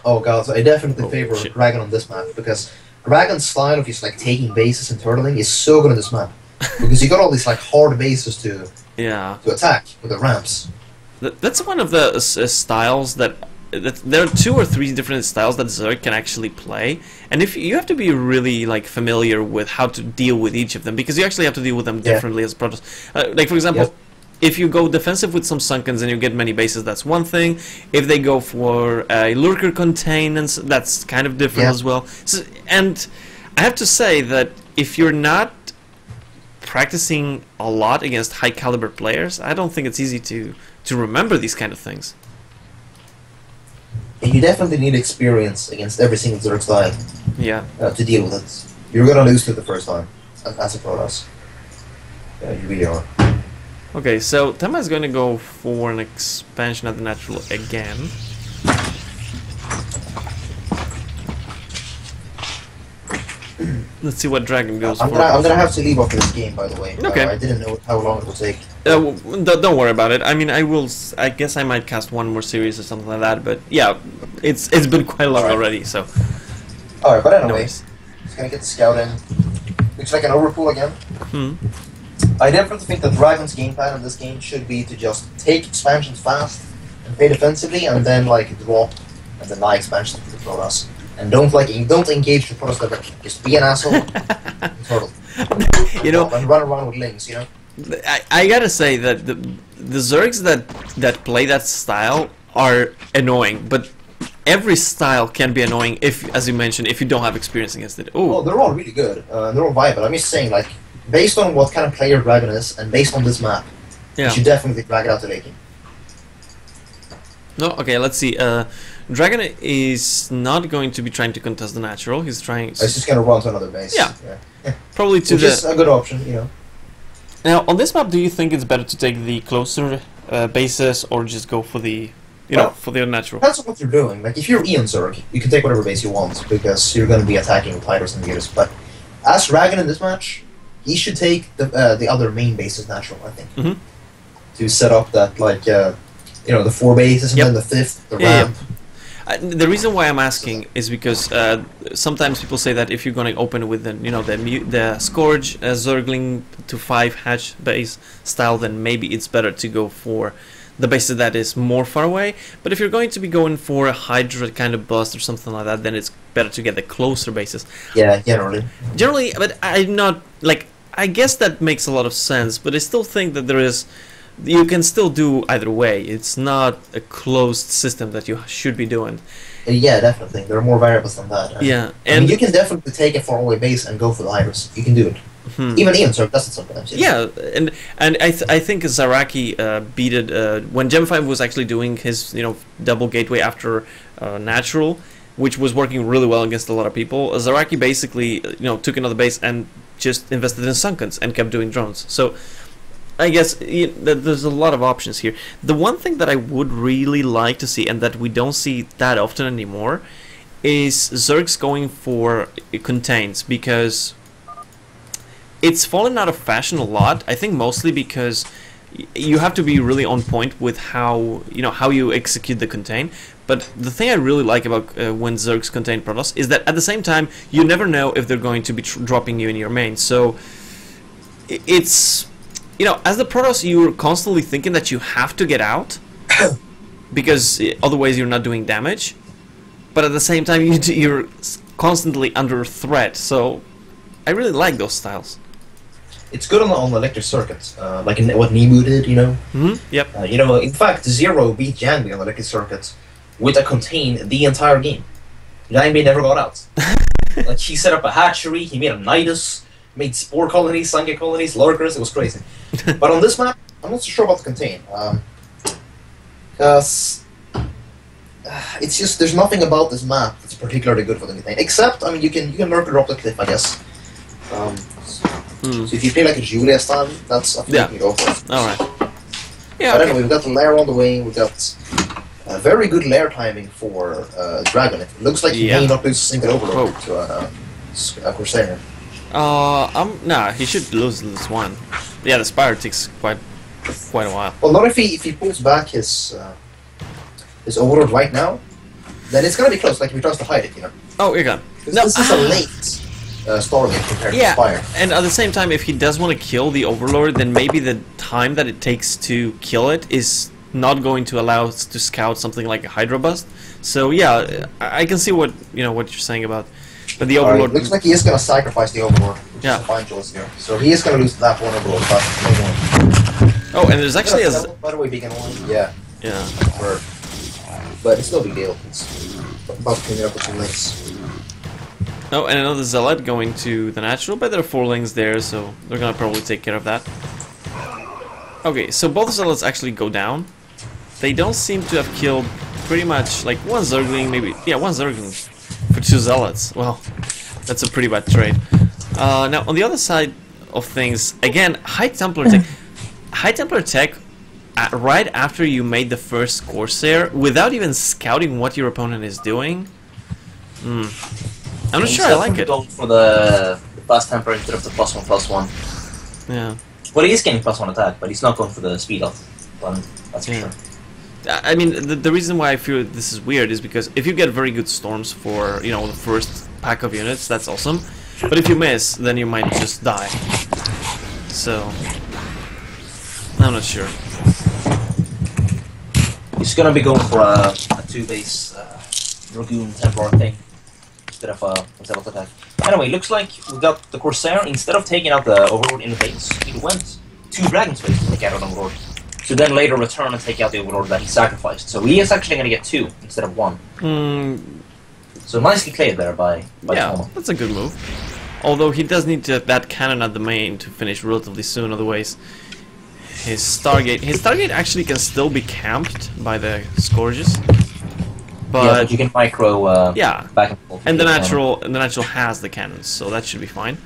Oh god, so I definitely favor shit. Dragon on this map, because Dragon's style of just like taking bases and turtling is so good on this map. Because you got all these like hard bases to attack with the ramps. That's one of the styles that there are 2 or 3 different styles that Zerg can actually play, and if you have to be really like familiar with how to deal with each of them, because you actually have to deal with them differently as Protoss. Like for example, if you go defensive with some Sunkens and you get many bases, that's one thing. If they go for a Lurker containment, that's kind of different as well. So, and I have to say that if you're not practicing a lot against high caliber players, I don't think it's easy to remember these kind of things. And you definitely need experience against every single Zerg style. Yeah. To deal with it. You're gonna lose to it the first time, as a Protoss. Yeah, you really are. Okay, so Tama is going to go for an expansion of the natural again. Let's see what Dragon goes for. I'm gonna have to leave after this game, by the way. Okay. I didn't know how long it would take. Don't worry about it. I mean, I guess I might cast one more series or something like that. But yeah, it's been quite long already. So. All right, but anyway, just gonna get the scout in. Looks like an overpool again. I definitely think the Dragon's game plan in this game should be to just take expansions fast and play defensively, and then like drop and deny expansion to the Protoss. And don't engage the Protoss directly. Just be an asshole and turtle. You know, and run around with lings. You know. I gotta say that the Zergs that play that style are annoying, but every style can be annoying if, as you mentioned, if you don't have experience against it. Well, they're all really good. They're all viable. I'm just saying, like, based on what kind of player Dragon is, and based on this map, you should definitely drag it out to late game. No, okay, let's see. Dragon is not going to be trying to contest the natural. He's trying. It's just going to run to another base. Yeah. Probably to Which is a good option, you know. Now, on this map, do you think it's better to take the closer bases or just go for the, for the unnatural? Depends on what you're doing. Like, if you're Ian Zerg, you can take whatever base you want, because you're going to be attacking with Hydras and Gears. But as Dragon in this match, he should take the other main bases natural, I think. To set up that, like, the 4 bases and then the 5th, the ramp. The reason why I'm asking is because sometimes people say that if you're going to open with the Scourge Zergling to 5 hatch base style, then maybe it's better to go for the base that is more far away. But if you're going to be going for a Hydra kind of bust or something like that, then it's better to get the closer bases. Yeah, generally. Generally, but I'm not like, I guess that makes a lot of sense, but I still think that you can still do either way. It's not a closed system that you should be doing. Yeah, definitely. There are more variables than that. Yeah, and I mean, you can definitely take a far-away base and go for the Hydras. You can do it. Even Ian Zerg does it sometimes. Yeah, and I think Zaraki beat it when Gem 5 was actually doing his double gateway after natural, which was working really well against a lot of people. Zaraki basically took another base and just invested in Sunkens and kept doing drones. So I guess there's a lot of options here. The one thing that I would really like to see, and that we don't see that often anymore, is Zergs going for contains, because it's fallen out of fashion a lot. I think mostly because you have to be really on point with how you execute the contain. But the thing I really like about when Zergs contain Protoss is that at the same time you never know if they're going to be dropping you in your main. So it's as the Protoss, you're constantly thinking that you have to get out because otherwise you're not doing damage. But at the same time, you're constantly under threat. So I really like those styles. It's good on the electric circuits, like what Nimu did, Yep. In fact, Zero beat Jangbei on the electric circuits with a contain the entire game. Jangbei never got out. Like, he set up a hatchery, he made a Nidus, made spore colonies, Sange colonies, lurkers. It was crazy. But on this map, I'm not so sure about the contain, because it's just there's nothing about this map that's particularly good for the contain. Except, I mean, you can lurker drop the cliff, I guess. So if you play like a Julia style, that's a thing you can go for. All right. Yeah. But anyway, we've got the lair on the way. We've got very good lair timing for Dragon. It looks like he may not lose a single overload to a Crusader. Nah, he should lose this one. Yeah, the Spire takes quite a while. Well, not if he pulls back his overload right now. then it's gonna be close. Like if he tries to hide it, you know. Oh, you're gone. No, this is a late Stargate compared to Spire. And at the same time, if he does want to kill the Overlord, then maybe the time that it takes to kill it is not going to allow us to scout something like a Hydra Bust. So yeah, I can see what what you're saying about. But the Overlord looks like he is going to sacrifice the Overlord, which is a fine choice here. So he is going to lose that one Overlord, but oh, and there's actually by the way, Beacon 1, yeah. But it's no big deal. It's about cleaning up with some links. Oh, and another Zealot going to the natural, but there are 4 links there, so they're going to probably take care of that. Okay, so both Zealots actually go down. They don't seem to have killed pretty much, like, one Zergling, maybe, yeah, one Zergling for 2 Zealots. Well, that's a pretty bad trade. Now, on the other side of things, again, High Templar Tech. High Templar Tech, right after you made the first Corsair, without even scouting what your opponent is doing. I'm not sure I like it. For the fast temper instead of the +1/+1. Yeah. Well, he is getting +1 attack, but he's not going for the speed up. That's for sure. I mean, the reason why I feel this is weird is because if you get very good storms for, the first pack of units, that's awesome. But if you miss, then you might just die. So, I'm not sure. He's gonna be going for a 2-base Dragoon Templar thing instead of a Zealot attack. Anyway, looks like we got the Corsair. Instead of taking out the Overlord in the base, he went 2 Dragon Space to take out the Overlord. To then later return and take out the Overlord that he sacrificed. So he is actually going to get 2 instead of 1. So nicely played there by Tama. That's a good move. Although he does need that cannon at the main to finish relatively soon, otherwise his Stargate actually can still be camped by the Scourges. But you can micro back and forth. And the natural has the cannons, so that should be fine.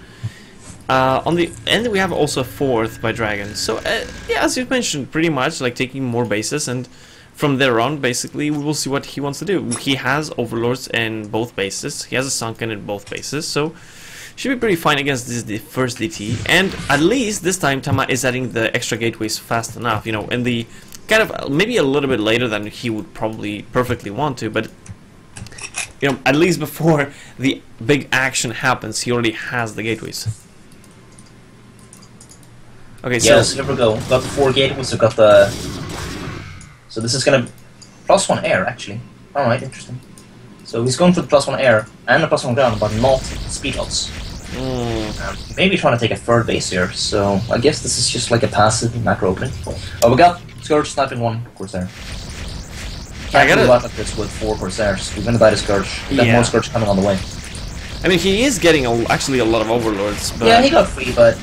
On the end, we have also a 4th by Dragon. So, yeah, as you mentioned, pretty much like taking more bases, and from there on, basically, we will see what he wants to do. He has Overlords in both bases. He has a Sunken in both bases, so should be pretty fine against the first DT. And at least this time, Tama is adding the extra gateways fast enough. In the kind of maybe a little bit later than he would probably perfectly want to, but at least before the big action happens, he already has the gateways. Okay, so here we go. Got the 4 gateways, so got the. So this is gonna +1 air actually. All right, interesting. So he's going for the +1 air and the +1 ground, but not speed lots. Maybe trying to take a 3rd base here. So I guess this is just like a passive macro opening. Oh, we got Scourge sniping 1 Corsair. Can't do like this with 4 Corsairs. We're gonna die to Scourge. We got more Scourge coming on the way. I mean, he is getting actually a lot of Overlords. But yeah, he got 3, but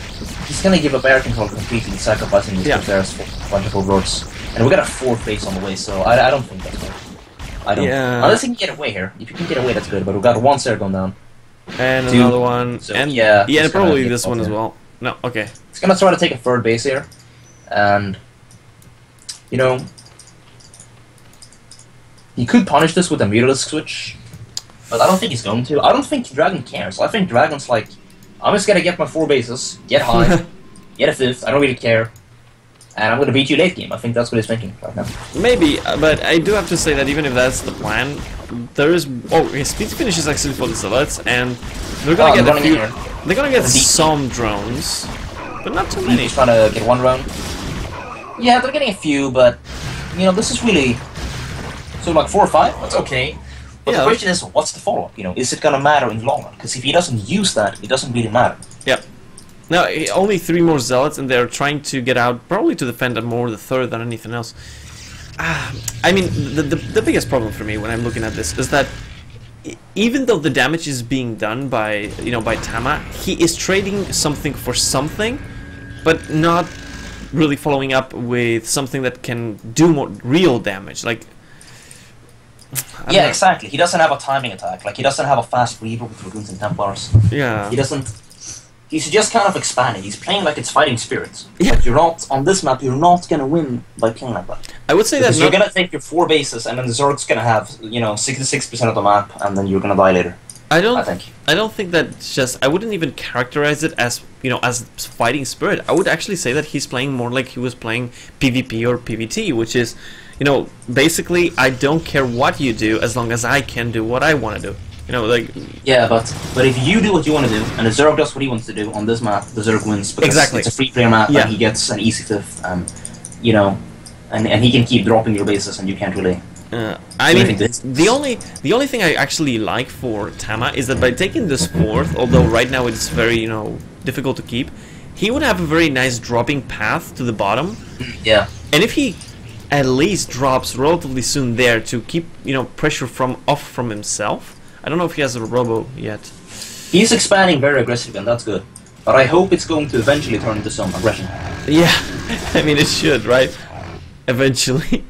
he's gonna give up air control completely, sacrificing his Corsairs for a bunch of Overlords. And we got a 4th base on the way, so I don't think that's good. I don't. Yeah. Unless he can get away here. If you can get away, that's good. But we got 1 Stair going down. And 2. Another one. So, and and probably this one as well. No, okay. He's gonna try to take a 3rd base here, and he could punish this with a Mutalisk switch, but I don't think he's going to. I don't think Dragon cares. I think Dragon's like, I'm just gonna get my 4 bases, get high, get a 5th. I don't really care. And I'm going to beat you late game. I think that's what he's thinking right now. Maybe, but I do have to say that even if that's the plan, there is... Oh, his speed finish is actually for the Zealots, and they're going to get a few... They're going to get some drones, but not too many. He's trying to get 1 drone. Yeah, they're getting a few, but, this is really... So, like, 4 or 5, that's okay. But the question is, what's the follow-up? Is it going to matter in the long run? Because if he doesn't use that, it doesn't really matter. Yeah. Now, only 3 more Zealots, and they're trying to get out, probably to defend more the 3rd than anything else. I mean, the biggest problem for me when I'm looking at this is that even though the damage is being done by, by Tama, he is trading something for something, but not really following up with something that can do more real damage. Like, yeah, exactly. He doesn't have a timing attack. Like, he doesn't have a fast Reaver with Dragoons and Templars. Yeah. He doesn't... He's just kind of expanding. He's playing like it's fighting spirits. Yeah. But you're not, on this map, you're not going to win by playing like that. I would say because you're going to take your 4 bases, and then the Zerg's going to have, 66% of the map, and then you're going to die later. I don't think that just... I wouldn't even characterize it as, as fighting spirit. I would actually say that he's playing more like he was playing PvP or PvT, which is, you know, basically I don't care what you do as long as I can do what I want to do. You know, like... Yeah, but if you do what you want to do, and the Zerg does what he wants to do on this map, the Zerg wins, because exactly. It's a free player map, and he gets an easy fifth, you know, and he can keep dropping your bases, and you can't really... I mean, the only thing I actually like for Tama is that by taking this fourth, although right now it's very, you know, difficult to keep, he would have a very nice dropping path to the bottom. Yeah. And if he at least drops relatively soon there to keep, you know, pressure off from himself. I don't know if he has a robo yet. He's expanding very aggressively, and that's good. But I hope it's going to eventually turn into some aggression. Yeah, I mean it should, right? Eventually.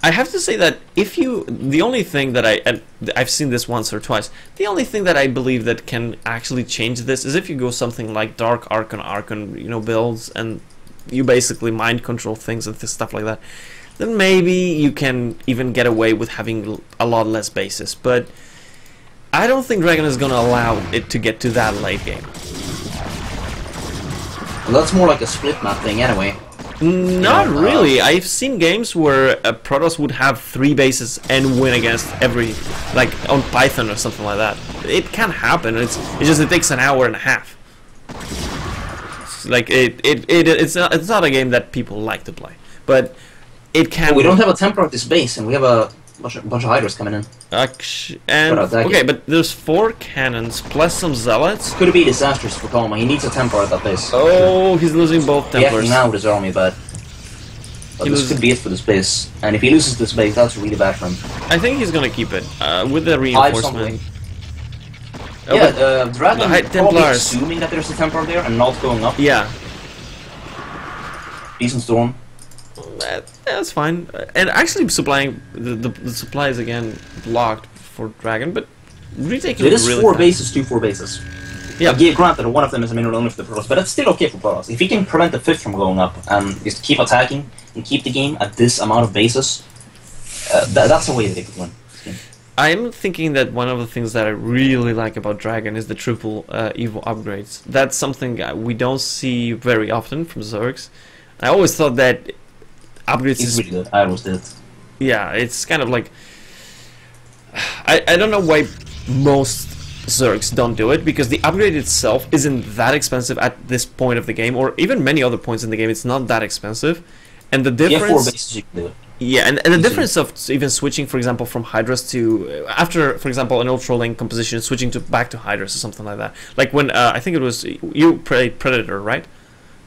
I have to say that if you, the only thing that I've seen this once or twice, the only thing that I believe that can actually change this is if you go something like Dark Archon, you know, builds, and you basically mind control things and stuff like that, then maybe you can even get away with having a lot less bases. But I don't think DragOn is going to allow it to get to that late game. Well, that's more like a split map thing anyway. Not really. I've seen games where Protoss would have 3 bases and win against every, like on Python or something like that. It can happen. It's just it takes an hour and a half. Like it's not a game that people like to play, but it can. Well, we don't have a temper at this base, and we have a bunch of Hydras coming in. And okay, but there's 4 cannons plus some zealots. Could be disastrous for Tama. He needs a temper at that base. Oh, he's losing both tempers. Yeah, now with his army, but this could be it for this base. And if he loses this base, that's really bad for him. I think he's gonna keep it with the reinforcement. DragOn probably assuming that there's a temper there and not going up. Yeah. Decent storm. That's fine. And actually supplying the supply is again blocked for DragOn, but retaking it is really 4 fast. bases, 2 bases. Yeah, granted, one of them is a mineral only for the Protoss, but it's still okay for Protoss. If he can prevent the 5th from going up and just keep attacking and keep the game at this amount of bases, that's a way that they could win. I'm thinking that one of the things that I really like about DragOn is the triple Evo upgrades. That's something we don't see very often from Zergs. I always thought that upgrades is really good. I always did. Yeah, it's kind of like I don't know why most Zergs don't do it, because the upgrade itself isn't that expensive at this point of the game, or even many other points in the game. It's not that expensive, and the difference. Yeah, 4 bases you can do it. Yeah, and the difference of even switching, for example, from Hydras to after, for example, an ultra lane composition, switching back to Hydras or something like that. Like when I think it was you played Predator, right?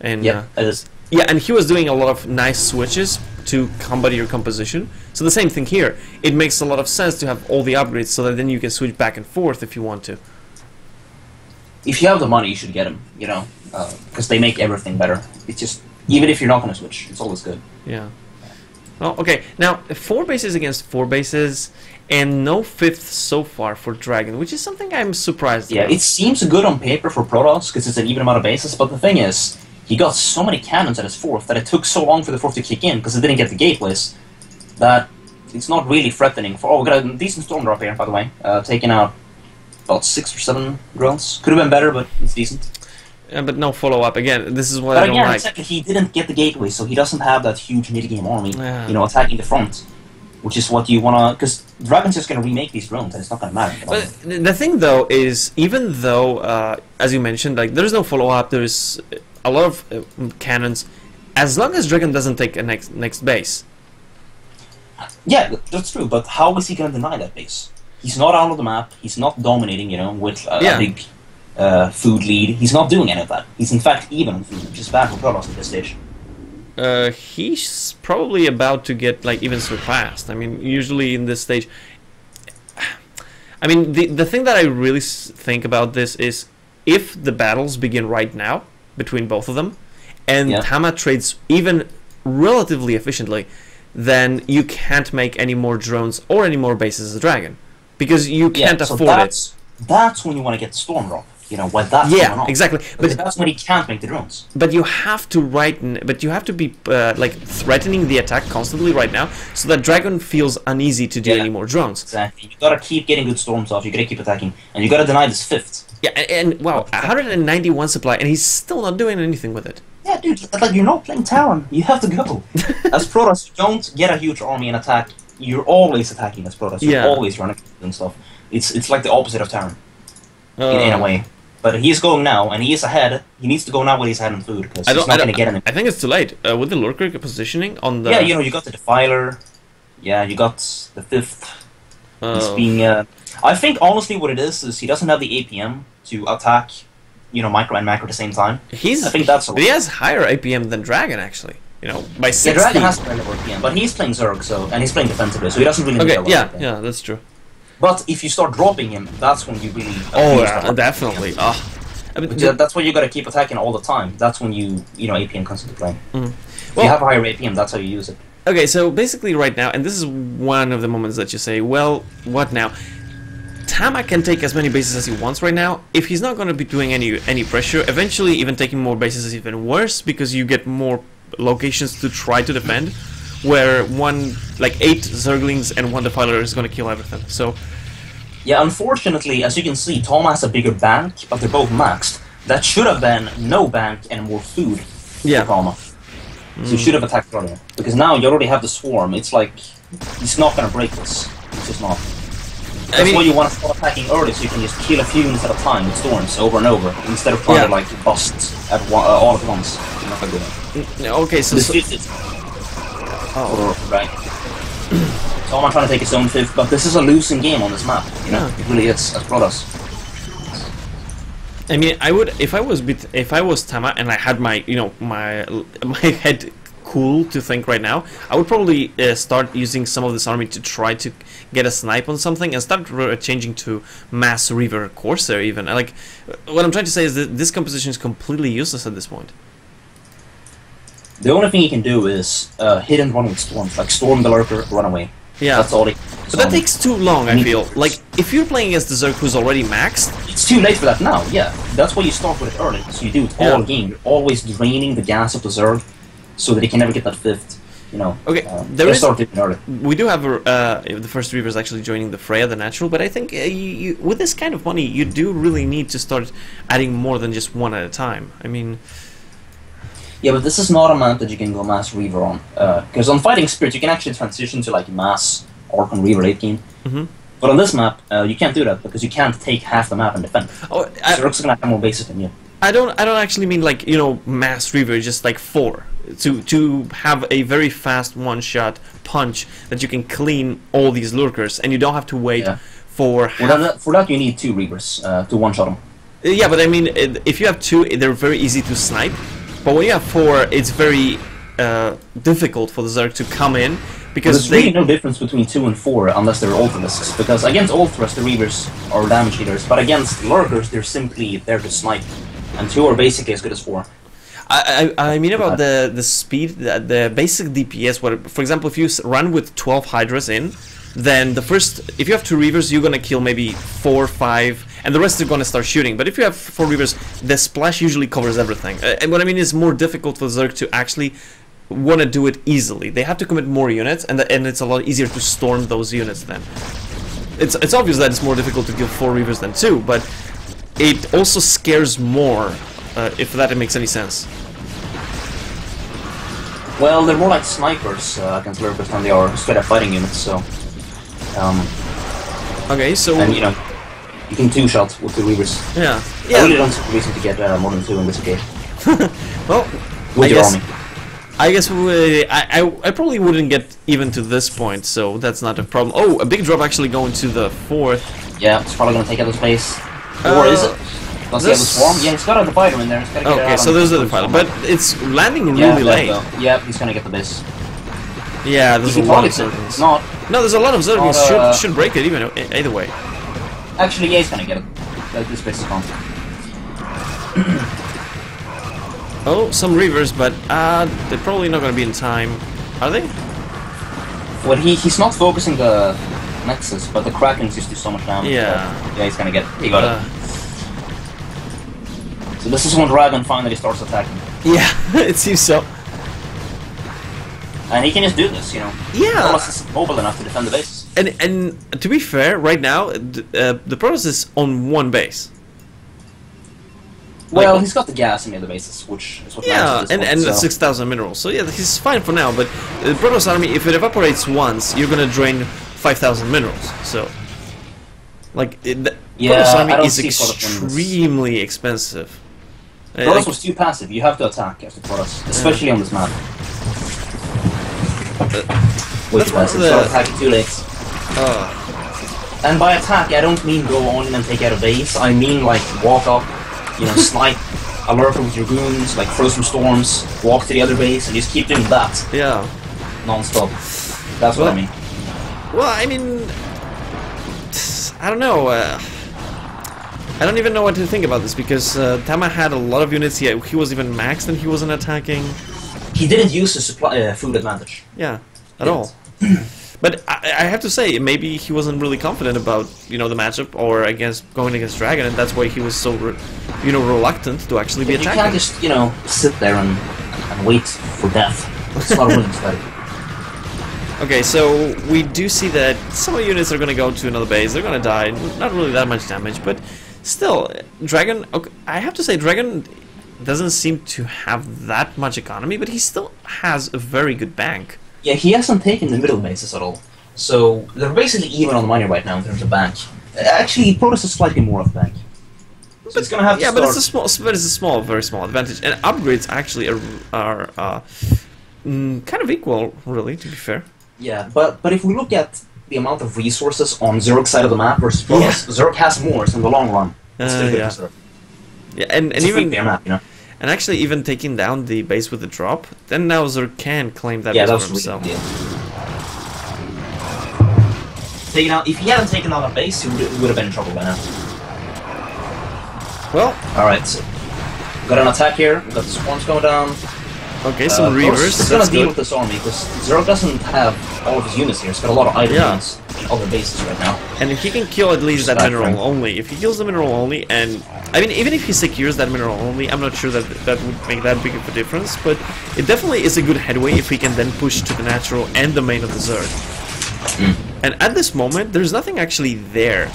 And yeah, it is. Yeah, and he was doing a lot of nice switches to combat your composition. So the same thing here. It makes a lot of sense to have all the upgrades so that then you can switch back and forth if you want to. If you have the money, you should get them, you know, because they make everything better. It's just, even if you're not going to switch, it's always good. Yeah. Well, okay, now 4 bases against 4 bases, and no 5th so far for DragOn, which is something I'm surprised about. Yeah, it seems good on paper for Protoss, because it's an even amount of bases, but the thing is, he got so many cannons at his 4th that it took so long for the 4th to kick in, because it didn't get the gateways, that it's not really threatening. Oh, we got a decent storm drop here, by the way, taking out about 6 or 7 drones. Could have been better, but it's decent. But no follow-up. Again, this is what but I don't again, like. Exactly, he didn't get the gateway, so he doesn't have that huge mid-game army, you know, attacking the front, which is what you wanna. Because DragOn's just gonna remake these drones, and it's not gonna matter. But the thing, though, is even though, as you mentioned, like there's no follow-up, there's a lot of cannons. As long as DragOn doesn't take a next base. Yeah, that's true. But how is he gonna deny that base? He's not out of the map. He's not dominating, you know, with a big. Food lead. He's not doing any of that. He's in fact even on food, which is bad for Protoss at this stage. He's probably about to get like even surpassed. I mean, usually in this stage. I mean, the thing that I really think about this is if the battles begin right now between both of them, and Tama trades even relatively efficiently, then you can't make any more drones or any more bases as a DragOn, because you can't afford it. That's when you want to get the storm drop. You know, when that's going on. Exactly. But that's when he can't make the drones. But you have to you have to be like threatening the attack constantly right now, so that DragOn feels uneasy to do any more drones. Exactly. You gotta keep getting good storms off. You gotta keep attacking, and you gotta deny this 5th. Yeah, and wow, 191 supply, and he's still not doing anything with it. Yeah, dude, like, you're not playing Talon. You have to go. As Protoss, you don't get a huge army and attack. You're always attacking as Protoss. You're always running and stuff. It's like the opposite of Terran, in a way. But he's going now, and he is ahead. He needs to go now when he's ahead on food, because he's not going to get anything. I think it's too late. With the Lurker positioning on the... Yeah, you know, you got the Defiler. Yeah, you got the 5th. He's being... I think, honestly, what it is he doesn't have the APM to attack, you know, micro and macro at the same time. I think that's he has higher APM than DragOn, actually. You know, by 60. Yeah, DragOn has higher APM, but he's playing Zerg, so, and he's playing defensively, so he doesn't really need a lot of APM. Yeah, that's true. But if you start dropping him, that's when you really... definitely. I mean, that's why you gotta keep attacking all the time. That's when you know, APM comes into play. If you have a higher APM, that's how you use it. Okay, so basically right now, and this is one of the moments that you say, well, what now? Tama can take as many bases as he wants right now. If he's not going to be doing any pressure, eventually even taking more bases is even worse, because you get more locations to try to defend, where 8 Zerglings and 1 Defiler is going to kill everything. So yeah, unfortunately, as you can see, Tama has a bigger bank, but they're both maxed. That should have been no bank and more food for Tama. So you should have attacked earlier, because now you already have the swarm. It's like, he's not going to break this. It's just not. That's why you want to start attacking early, so you can just kill a few units at a time with storms over and over, instead of trying to like bust at all at once. You're not gonna do that. Okay, so... Right. So I'm trying to take his own 5th, but this is a losing game on this map. You know, it really is, as Protoss. I mean, I would, if I was Tama and I had my, you know, my head cool to think right now, I would probably start using some of this army to try to get a snipe on something and start changing to mass Reaver Corsair even. Like, what I'm trying to say is that this composition is completely useless at this point. The only thing you can do is hit and run with storms, like storm the lurker, run away. Yeah, that's all. But that takes too long, I feel. Like, if you're playing against the Zerg who's already maxed... It's too late for that now, yeah. That's why you start with it early, so you do it all game. You're always draining the gas of the Zerg, so that he can never get that 5th, you know. Okay, we do have the first Reavers actually joining the Freya, the natural, but I think with this kind of money, you do really need to start adding more than just 1 at a time. I mean... Yeah, but this is not a map that you can go mass Reaver on. Because on Fighting Spirit, you can actually transition to like mass Orc on Reaver late game. But on this map, you can't do that, because you can't take half the map and defend. Zerg's gonna have more bases than you. I don't actually mean like, you know, mass Reaver, just like 4. To have a very fast one-shot punch that you can clean all these lurkers, and you don't have to wait for half... For that you need 2 Reavers to one-shot them. Yeah, but I mean, if you have 2, they're very easy to snipe. But when you have 4, it's very difficult for the Zerg to come in, because there's really no difference between 2 and 4 unless they're ultimates. Because against ultras, the Reavers are damage dealers, but against lurkers, they're simply there to snipe. And 2 are basically as good as 4. I mean about the speed, the basic DPS. Where, for example, if you run with 12 Hydras in, then if you have 2 Reavers, you're gonna kill maybe 4, 5, and the rest are gonna start shooting. But if you have 4 Reavers, the splash usually covers everything. And what I mean is more difficult for Zerg to actually want to do it easily. They have to commit more units, and it's a lot easier to storm those units then. It's obvious that it's more difficult to kill 4 Reavers than 2, but it also scares more, if that makes any sense. Well, they're more like snipers against lurkers than they are straight up fighting units, so... okay, so... And, you know, you can 2-shot with the Reavers. Yeah. I really don't see a reason to get more than 2 in this game. Well, with your army. I guess I probably wouldn't get even to this point, so that's not a problem. Oh, a big drop actually going to the 4th. Yeah, it's probably going to take out the space. Or is it? Does he have the swarm? Yeah, he's got a divider in there. He's gotta get so there's the divider, but it's landing really late. Yeah, he's gonna get the base. Yeah, there's a lot of Zerglings. No, there's a lot of Zerglings. Should break it even either way. Actually, yeah, he's gonna get it. This base is gone. Oh, some Reavers, but they're probably not gonna be in time. Are they? Well, he's not focusing the Nexus, but the Krakens just do so much damage. Yeah. Yeah, he's gonna get it. He got it. So this is when DragOn finally starts attacking. Yeah, it seems so. And he can just do this, you know. Yeah. Protoss is mobile enough to defend the base. And to be fair, right now, the Protoss is on 1 base. Well, Like, he's got the gas in the other bases, which is what yeah, matters at this and point, so. 6,000 minerals. So yeah, he's fine for now. But the Protoss army, if it evaporates once, you're gonna drain 5,000 minerals. So, like, the Yeah, Protoss I army don't is see Protoss extremely expensive. Protoss Like, was too passive. You have to attack after Protoss, especially on this map. Way too one of passive. the- So attacking too late. And by attack, I don't mean go on and take out a base. I mean like walk up, you know, snipe, alert with your goons, like throw some storms, walk to the other base, and just keep doing that yeah. non-stop. That's what I mean. Well, I mean, I don't know. I don't even know what to think about this because Tama had a lot of units. He was even maxed and he wasn't attacking. He didn't use the supply food advantage. Yeah, at all. But I have to say, maybe he wasn't really confident about the matchup or going against Dragon, and that's why he was so reluctant to actually be attacking. You can't just sit there and wait for death. That's not what it's like. Okay, so we do see that some of the units are going to go to another base. They're going to die. Not really that much damage, but still, Dragon. Okay, I have to say, Dragon doesn't seem to have that much economy, but he still has a very good bank. Yeah, he hasn't taken the middle bases at all. So they're basically even on the money right now in terms of bank. Actually, Protoss is slightly more of bank. So it's gonna have to yeah, start... but it's a small, very small advantage, and upgrades actually are kind of equal, really, to be fair. Yeah, but if we look at the amount of resources on Zerg's side of the map versus Protoss, Zerg has more so in the long run. It's still good for Zerg. Yeah, and it's even a free map, and actually even taking down the base with the drop, then now Zerg can claim that yeah, base that's for himself. Really taking out, if he hadn't taken out a base, he would have been in trouble by now. Well, alright, so got an attack here, we got the swarms going down. Okay, some Reavers. It's gonna deal with this army because Zerg doesn't have all of his units here. He's got a lot of idle units in other bases right now. And if he can kill at least that mineral only, if he kills the mineral only, and I mean, even if he secures that mineral only, I'm not sure that that would make that big of a difference. But it definitely is a good headway if he can then push to the natural and the main of the Zerg. And at this moment, there's nothing actually there.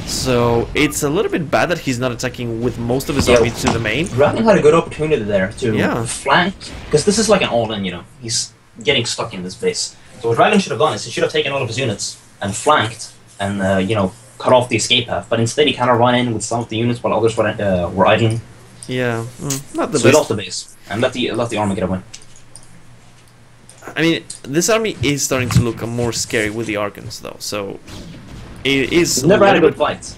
So it's a little bit bad that he's not attacking with most of his army to the main. Dragon had a good opportunity there to flank, because this is like an all-in, He's getting stuck in this base. So what Dragon should have done is he should have taken all of his units and flanked and, cut off the escape path. But instead he kind of ran in with some of the units while others were idling. Yeah, not the best. So he lost the base and let the army get away. I mean, this army is starting to look more scary with the Archons, though, so... It is. We've never had a good fight.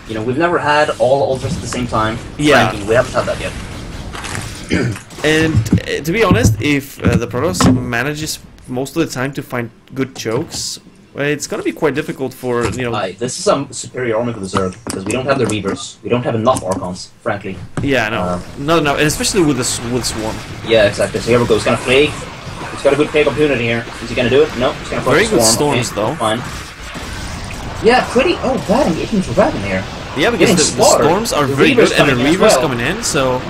We've never had all ultras at the same time. Yeah. Frankly, we haven't had that yet. And to be honest, if the Protoss manages most of the time to find good chokes, it's gonna be quite difficult for this is a superior army for the Zerg because we don't have the Reavers. We don't have enough Archons, frankly. Yeah, no, and especially with Swarm. Yeah, exactly. So here we go. He's gonna plague. He's got a good plague opportunity here. Is he gonna do it? No. He's gonna very good Swarm. storms though. Fine. Yeah, pretty. Oh, bad engagement for Dragon here. Yeah, because the storms are very good, and the Reavers coming in, so.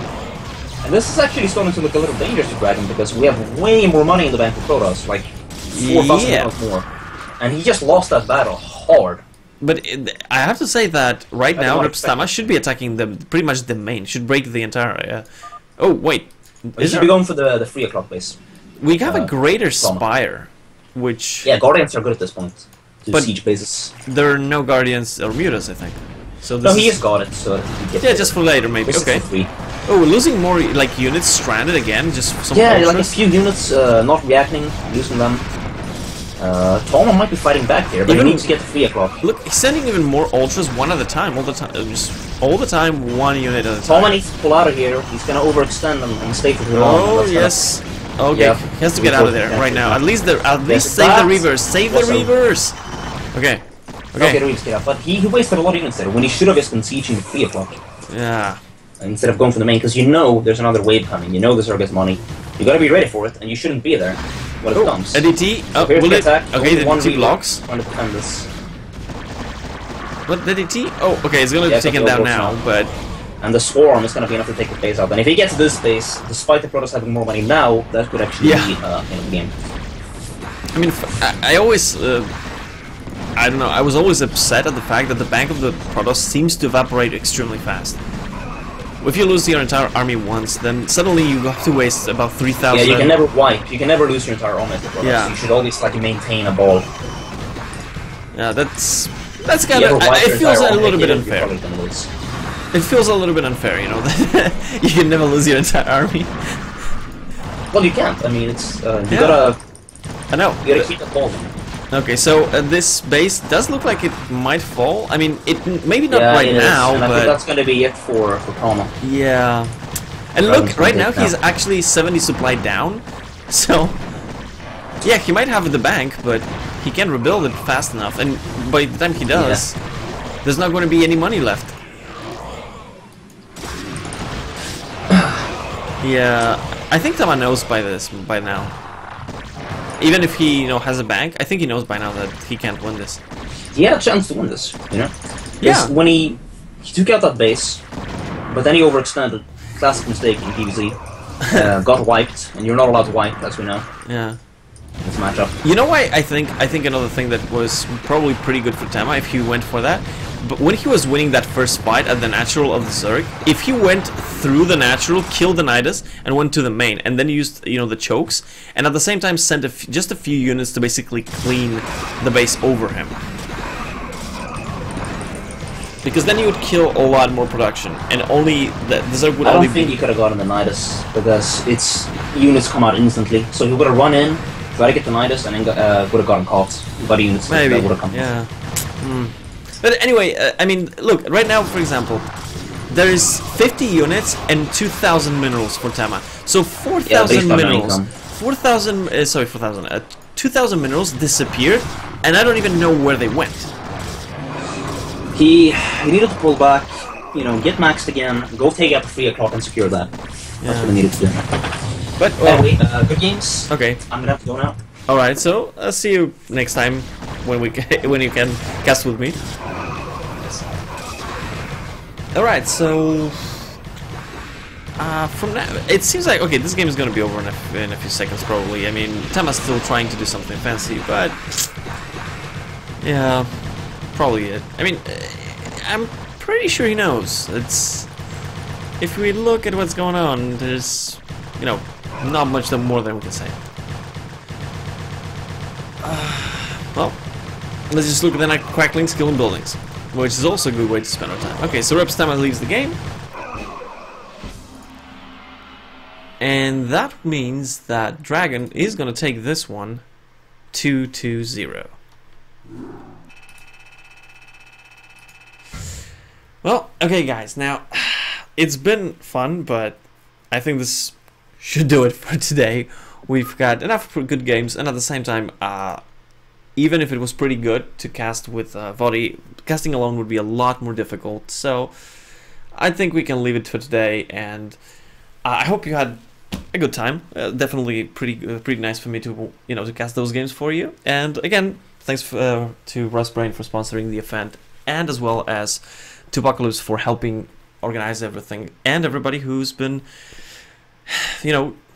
And this is actually starting to look a little dangerous to Dragon because we have way more money in the bank for Protoss, like 4,000 more, and he just lost that battle hard. But I have to say that right now, Tama should be attacking pretty much the main. Should break the entire area. Oh wait, he should be going for the 3 o'clock base. We have a greater Spire, which Guardians are good at this point. But siege bases. There are no Guardians or Mutas, I think. So this no, he has got it. So just for later, maybe. Okay. Oh, we're losing more units stranded again. Just some like a few units not reacting, losing them. Tama might be fighting back there, but he needs to get to 3 o'clock. Look, he's sending even more ultras one at a time, all the time, one unit at a time. Tama needs to pull out of here. He's gonna overextend and stay for too long. Oh yes. Okay, yeah, he has to get out of there right now. At least save the Reavers. Save the Reavers. Okay. Okay, Reavers get out. But he wasted a lot of units there when he should have just been sieging at 3 o'clock. Yeah. Instead of going for the main, because there's another wave coming. The Zerg gets money. You gotta be ready for it, and you shouldn't be there when it comes. ADT. So will it attack? Okay, the ADT blocks. Trying to defend this. What, the ADT? Oh, okay, it's gonna be taken down now, but. And the Swarm is going to be enough to take the base out. And if he gets this base, despite the Protoss having more money now, that could actually be in the game. I mean, I always... I don't know, I was always upset at the fact that the bank of the Protoss seems to evaporate extremely fast. if you lose your entire army once, then suddenly you have to waste about 3,000. Yeah, you can never wipe. You can never lose your entire army. Yeah. So you should always like maintain a ball. Yeah, that's kind of. It feels a little bit unfair. It feels a little bit unfair, you know, that you can never lose your entire army. Well, you can't. I mean, it's you gotta. I know. You gotta keep the ball. Okay, so this base does look like it might fall. I mean, it maybe not right now, and but I think that's gonna be it for Tama. Yeah. And look, right now he's actually 70 supply down. So yeah, he might have the bank, but he can't rebuild it fast enough. And by the time he does, there's not going to be any money left. Yeah, I think Tama knows by now. Even if he, has a bank, I think he knows by now that he can't win this. He had a chance to win this, you know? Yeah. When he took out that base, but then he overextended. Classic mistake in PvZ. Got wiped, and you're not allowed to wipe, as we know. Yeah. This matchup. You know why I think another thing that was probably pretty good for Tama if he went for that, but when he was winning that first fight at the natural of the Zurich, if he went through the natural, killed the Nidus, and went to the main, and then used the chokes, and at the same time sent just a few units to basically clean the base over him, because then you would kill a lot more production, and only the Zurich would. I don't think he could have gotten the Nidus because its units come out instantly, so he would have run in. Try to get the Nidus and then would have gotten caught by the units that would have come. Yeah. But anyway, I mean, look, right now, for example, there is 50 units and 2,000 minerals for Tama. So 4,000 minerals. 2,000 minerals disappeared, and I don't even know where they went. He needed to pull back, get maxed again, go take out the 3 o'clock and secure that. That's what he needed to do. But anyway, good games. Okay. I'm gonna have to go now. All right. So I'll see you next time when you can cast with me. All right. So from now, it seems like this game is gonna be over in a few seconds probably. I mean, Tama's still trying to do something fancy, but yeah, probably it. I mean, I'm pretty sure he knows. If we look at what's going on, there's not much more than we can say. Well, let's just look at the crackling skill in buildings, which is also a good way to spend our time. Okay, so Reps Tama leaves the game. And that means that Dragon is going to take this one 2-0. Well, okay guys, now it's been fun, but I think this should do it for today. We've got enough good games, and at the same time, even if it was pretty good to cast with Vodi, casting alone would be a lot more difficult. So I think we can leave it for today, and I hope you had a good time. Definitely pretty nice for me to to cast those games for you. And again, thanks to Rustbrain for sponsoring the event, and as well as to Apocalypse for helping organize everything, and everybody who's been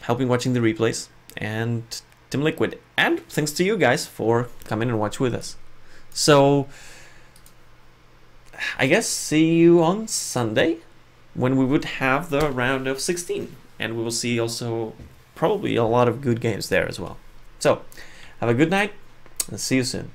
helping watching the replays, and Team Liquid, and thanks to you guys for coming and watch with us. So I guess see you on Sunday when we would have the round of 16, and we will see also probably a lot of good games there as well. So have a good night and see you soon.